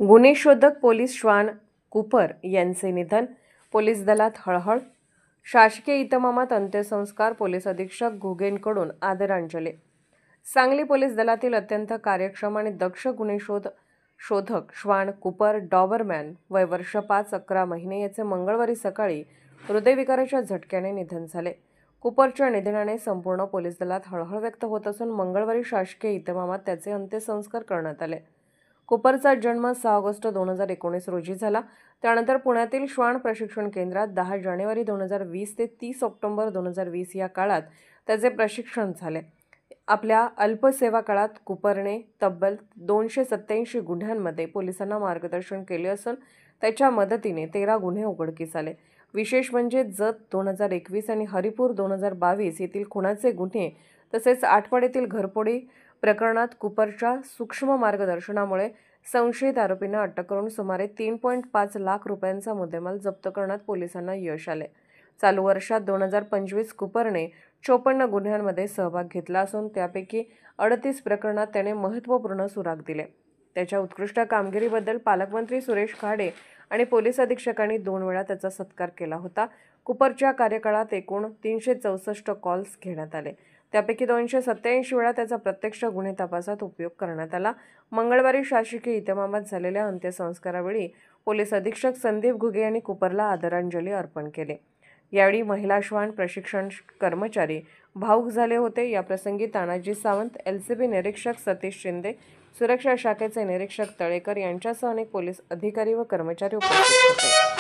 गुन्हे शोधक पोलीस श्वान कुपर यांचे निधन, पोलीस दलात हळहळ. शासकीय इतमामात अंत्यसंस्कार, पोलीस अधीक्षक घुगेंकडून आदरांजली. सांगली पोलीस दलातील अत्यंत कार्यक्षम आणि दक्ष गुन्हे शोधक श्वान कुपर डॉबरमॅन वय वर्ष 5-11 महिने याचे मंगळवारी सकाळी हृदयविकाराच्या झटक्याने निधन झाले. कुपरच्या निधनाने संपूर्ण पोलीस दलात हळहळ व्यक्त होत असून मंगळवारी शासकीय इतमामात त्याचे अंत्यसंस्कार करण्यात आले. कुपरचा जन्म 6 ऑगस्ट 2019 रोजी झाला. त्यानंतर पुण्यातील श्वान प्रशिक्षण केंद्रात 10 जानेवारी 2020 ते 30 ऑक्टोबर 2020 या काळात त्याचे प्रशिक्षण झाले. आपल्या अल्पसेवा काळात कुपरने तब्बल 287 गुन्ह्यांमध्ये पोलिसांना मार्गदर्शन केले असून त्याच्या मदतीने 13 गुन्हे उघडकीस आले. विशेष म्हणजे जत 2021 आणि हरिपूर 2022 येथील खुनाचे गुन्हे तसेच आठवड्यातील घरफोडी प्रकरणात कुपरच्या सूक्ष्म मार्गदर्शनामुळे संशयित आरोपींना अटक करून सुमारे 3.5 लाख रुपयांचा मुद्देमाल जप्त करण्यात पोलिसांना यश आले. चालू वर्षात 2025 कुपरने 54 गुन्ह्यांमध्ये सहभाग घेतला असून त्यापैकी 38 प्रकरणात त्याने महत्त्वपूर्ण सुराग दिले. त्याच्या उत्कृष्ट कामगिरीबद्दल पालकमंत्री सुरेश खाडे आणि पोलीस अधीक्षकांनी 2 वेळा त्याचा सत्कार केला होता. कुपरच्या कार्यकाळात एकूण 364 कॉल्स घेण्यात आले. त्यापैकी 287 वेळा त्याचा प्रत्यक्ष गुन्हे तपासात उपयोग करण्यात आला. मंगळवारी शासकीय इतमामात झालेल्या अंत्यसंस्कारावेळी पोलीस अधीक्षक संदीप घुगे यांनी कुपरला आदरांजली अर्पण केली. यावेळी महिला श्वान प्रशिक्षण कर्मचारी भाऊक झाले होते. याप्रसंगी तानाजी सावंत, LCB निरीक्षक सतीश शिंदे, सुरक्षा शाखेचे निरीक्षक तळेकर यांच्यासह अनेक पोलीस अधिकारी व कर्मचारी उपस्थित होते.